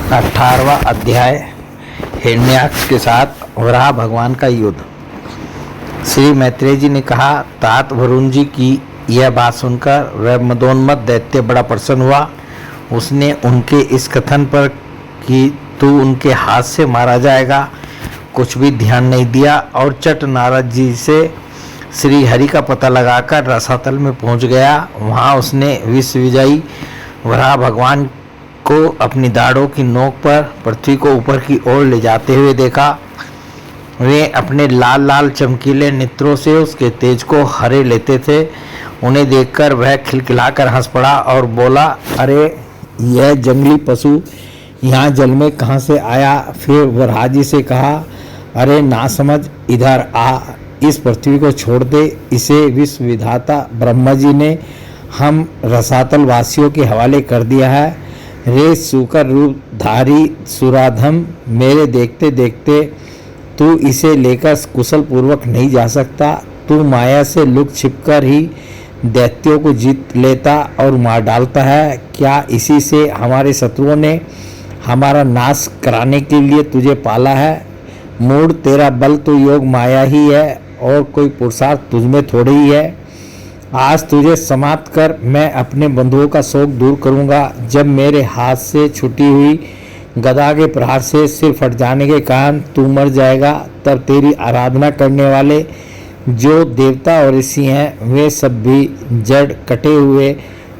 18वां अध्याय हिरण्याक्ष के साथ वराह भगवान का युद्ध। श्री मैत्रेय जी ने कहा, तात वरुण जी की यह बात सुनकर वह मदोन्मत्त दैत्य बड़ा प्रसन्न हुआ। उसने उनके इस कथन पर कि तू उनके हाथ से मारा जाएगा कुछ भी ध्यान नहीं दिया और चट नारद जी से श्री हरि का पता लगाकर रसातल में पहुंच गया। वहां उसने विश्व विजयी वराह भगवान को अपनी दाढ़ों की नोक पर पृथ्वी को ऊपर की ओर ले जाते हुए देखा। वे अपने लाल लाल चमकीले नेत्रों से उसके तेज को हरे लेते थे। उन्हें देखकर वह खिलखिलाकर हंस पड़ा और बोला, अरे यह जंगली पशु यहाँ जल में कहाँ से आया? फिर वराह जी से कहा, अरे ना समझ, इधर आ, इस पृथ्वी को छोड़ दे। इसे विश्व विधाता ब्रह्मा जी ने हम रसातल वासियों के हवाले कर दिया है। रे सूकर रूपधारी सुराधम, मेरे देखते देखते तू इसे लेकर कुशल पूर्वक नहीं जा सकता। तू माया से लुक छिपकर ही दैत्यों को जीत लेता और मार डालता है। क्या इसी से हमारे शत्रुओं ने हमारा नाश कराने के लिए तुझे पाला है? मूढ़, तेरा बल तो योग माया ही है और कोई पुरुषार्थ तुझमें थोड़ी ही है। आज तुझे समाप्त कर मैं अपने बंधुओं का शोक दूर करूंगा। जब मेरे हाथ से छुटी हुई गदा के प्रहार से सिर फट जाने के कारण तू मर जाएगा, तब तेरी आराधना करने वाले जो देवता और ऋषि हैं वे सब भी जड़ कटे हुए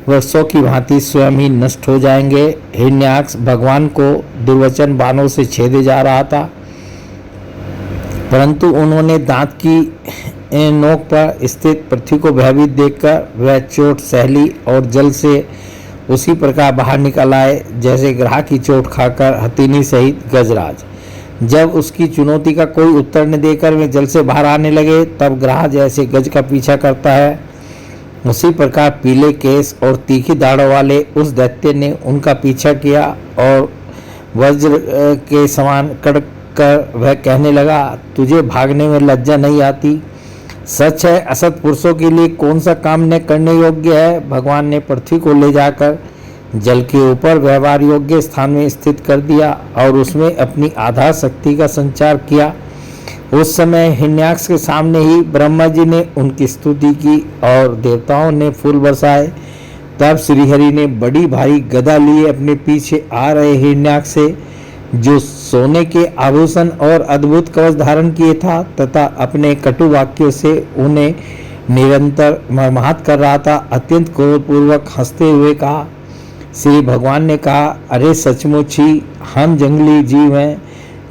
वृक्षों की भांति स्वयं ही नष्ट हो जाएंगे। हिरण्याक्ष भगवान को दुर्वचन बाणों से छेदे जा रहा था, परंतु उन्होंने दांत की नोक पर स्थित पृथ्वी को भयभीत देखकर वह चोट सहली और जल से उसी प्रकार बाहर निकल आए जैसे ग्राह की चोट खाकर हथिनी सहित गजराज। जब उसकी चुनौती का कोई उत्तर न देकर वे जल से बाहर आने लगे, तब ग्राह जैसे गज का पीछा करता है उसी प्रकार पीले केस और तीखी दाढ़ों वाले उस दैत्य ने उनका पीछा किया और वज्र के समान कड़क कर वह कहने लगा, तुझे भागने में लज्जा नहीं आती? सच है, असत पुरुषों के लिए कौन सा काम न करने योग्य है? भगवान ने पृथ्वी को ले जाकर जल के ऊपर व्यवहार योग्य स्थान में स्थित कर दिया और उसमें अपनी आधार शक्ति का संचार किया। उस समय हिरण्याक्ष के सामने ही ब्रह्मा जी ने उनकी स्तुति की और देवताओं ने फूल बरसाए। तब श्रीहरि ने बड़ी भारी गदा लिए अपने पीछे आ रहे हिरण्याक्ष से, जो सोने के आभूषण और अद्भुत कवच धारण किए था, तथा अपने कटु वाक्यों से उन्हें निरंतर मर्माहत कर रहा था, अत्यंत क्रोधपूर्वक हंसते हुए कहा। श्री भगवान ने कहा, अरे सचमुच ही हम जंगली जीव हैं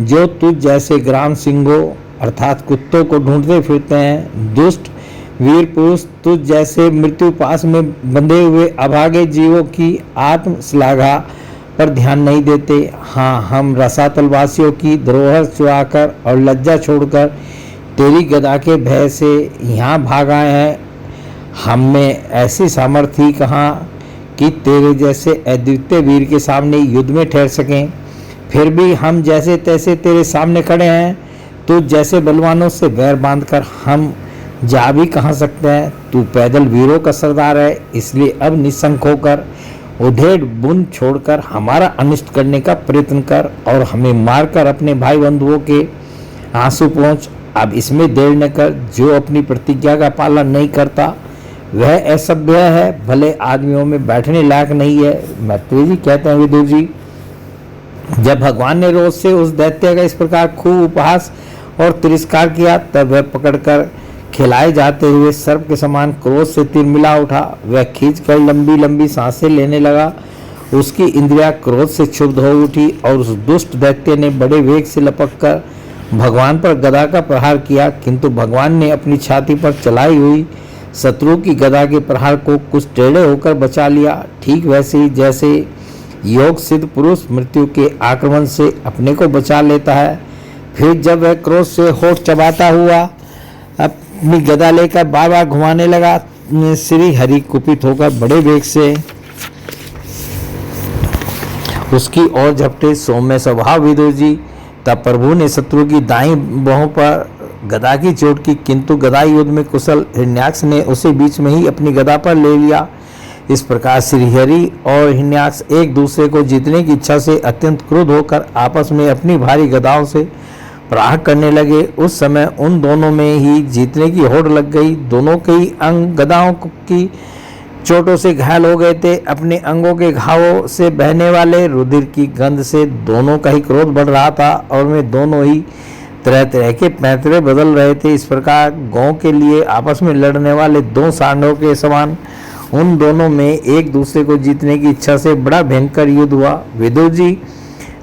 जो तुझ जैसे ग्राम सिंहों अर्थात कुत्तों को ढूंढते फिरते हैं। दुष्ट वीर पुरुष तुझ जैसे मृत्यु पास में बंधे हुए अभागे जीवों की आत्म श्लाघा पर ध्यान नहीं देते। हाँ, हम रसातल वासियों की धरोहर चुराकर और लज्जा छोड़कर तेरी गदा के भय से यहाँ भाग आए हैं। हम में ऐसी सामर्थ्य ही कहाँ कि तेरे जैसे अद्वितीय वीर के सामने युद्ध में ठहर सकें। फिर भी हम जैसे तैसे तेरे सामने खड़े हैं। तो जैसे बलवानों से वैर बांधकर हम जा भी कहाँ सकते हैं? तू पैदल वीरों का सरदार है, इसलिए अब निशंक होकर उधेड़ बुन छोड़कर हमारा अनिष्ट करने का प्रयत्न कर और हमें मारकर अपने भाई बंधुओं के आंसू पहुँच। अब इसमें देर न कर। जो अपनी प्रतिज्ञा का पालन नहीं करता वह असभ्य है, भले आदमियों में बैठने लायक नहीं है। मैत्रेय जी कहते हैं, विदुर जी, जब भगवान ने रोज से उस दैत्य का इस प्रकार खूब उपहास और तिरस्कार किया, तब वह पकड़कर खिलाए जाते हुए सर्प के समान क्रोध से तिरमिला उठा। वह खींचकर लंबी लंबी सांसें लेने लगा। उसकी इंद्रियां क्रोध से क्षुब्ध हो उठी और उस दुष्ट दैत्य ने बड़े वेग से लपककर भगवान पर गदा का प्रहार किया, किंतु भगवान ने अपनी छाती पर चलाई हुई शत्रु की गदा के प्रहार को कुछ टेढ़े होकर बचा लिया। ठीक वैसे ही जैसे योग सिद्ध पुरुष मृत्यु के आक्रमण से अपने को बचा लेता है। फिर जब वह क्रोध से होठ चबाता हुआ अपनी गदा लेकर बार बार घुमाने लगा, श्री हरि कुपित होकर बड़े वेग से उसकी ओर झपटे। सौम्य स्वभाव विदुर जी, तब प्रभु ने शत्रु की दाईं बाहों पर गदा की चोट की, किंतु गदा युद्ध में कुशल हिरण्याक्ष ने उसे बीच में ही अपनी गदा पर ले लिया। इस प्रकार श्रीहरि और हिरण्याक्ष एक दूसरे को जीतने की इच्छा से अत्यंत क्रुद्ध होकर आपस में अपनी भारी गदाओं से प्रहार करने लगे। उस समय उन दोनों में ही जीतने की होड़ लग गई। दोनों के ही अंग गदाओं की चोटों से घायल हो गए थे। अपने अंगों के घावों से बहने वाले रुधिर की गंध से दोनों का ही क्रोध बढ़ रहा था और वे दोनों ही तरह तरह के पैंतरे बदल रहे थे। इस प्रकार गांव के लिए आपस में लड़ने वाले दो सांडों के समान उन दोनों में एक दूसरे को जीतने की इच्छा से बड़ा भयंकर युद्ध हुआ। विदुर जी,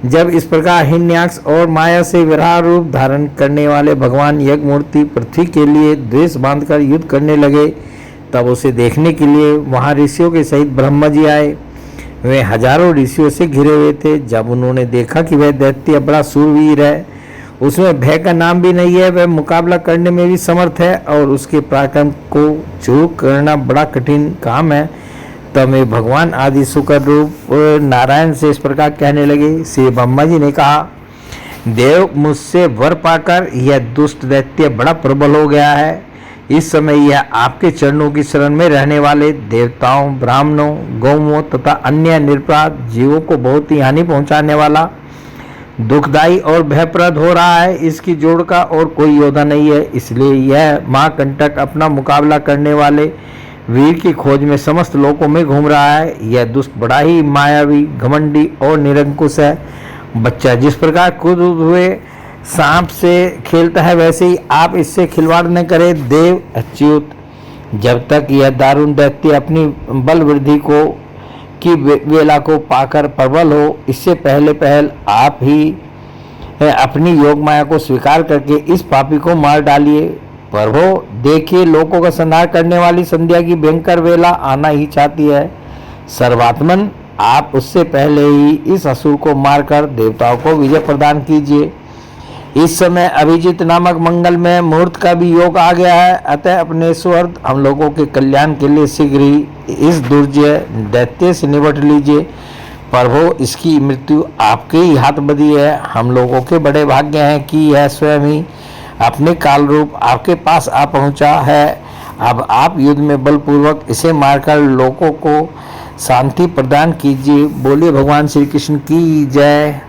जब इस प्रकार हिरण्याक्ष और माया से विराट रूप धारण करने वाले भगवान यज्ञमूर्ति पृथ्वी के लिए द्वेष बांधकर युद्ध करने लगे, तब उसे देखने के लिए वहां ऋषियों के सहित ब्रह्मा जी आए। वे हजारों ऋषियों से घिरे हुए थे। जब उन्होंने देखा कि वह दैत्य बड़ा सूरवीर है, उसमें भय का नाम भी नहीं है, वह मुकाबला करने में भी समर्थ है और उसके पराक्रम को चूर करना बड़ा कठिन काम है, तब वे भगवान आदि शुक्र रूप नारायण से इस प्रकार कहने लगे। श्री ब्रह्मा जी ने कहा, देव, मुझसे वर पाकर यह दुष्ट दैत्य बड़ा प्रबल हो गया है। इस समय यह आपके चरणों की शरण में रहने वाले देवताओं, ब्राह्मणों, गौओं तथा अन्य निरपराध जीवों को बहुत ही हानि पहुंचाने वाला, दुखदायी और भयप्रद हो रहा है। इसकी जोड़ का और कोई योद्धा नहीं है, इसलिए यह महाकंटक अपना मुकाबला करने वाले वीर की खोज में समस्त लोकों में घूम रहा है। यह दुष्ट बड़ा ही मायावी, घमंडी और निरंकुश है। बच्चा जिस प्रकार कूद हुए सांप से खेलता है, वैसे ही आप इससे खिलवाड़ न करें। देव अच्युत, जब तक यह दारुण दैत्य अपनी बल वृद्धि को की वेला को पाकर प्रबल हो, इससे पहले आप ही अपनी योग माया को स्वीकार करके इस पापी को मार डालिए। प्रभो, देखिए, लोगों का संहार करने वाली संध्या की भयंकर वेला आना ही चाहती है। सर्वात्मन, आप उससे पहले ही इस असुर को मारकर देवताओं को विजय प्रदान कीजिए। इस समय अभिजीत नामक मंगलमय मुहूर्त का भी योग आ गया है, अतः अपने स्वार्थ हम लोगों के कल्याण के लिए शीघ्र ही इस दुर्जय दैत्य से निपट लीजिए। प्रभो, इसकी मृत्यु आपके ही हाथ बदी है। हम लोगों के बड़े भाग्य हैं कि यह स्वयं ही अपने काल रूप आपके पास आ पहुंचा है। अब आप युद्ध में बलपूर्वक इसे मारकर लोगों को शांति प्रदान कीजिए। बोलिए भगवान श्री कृष्ण की जय।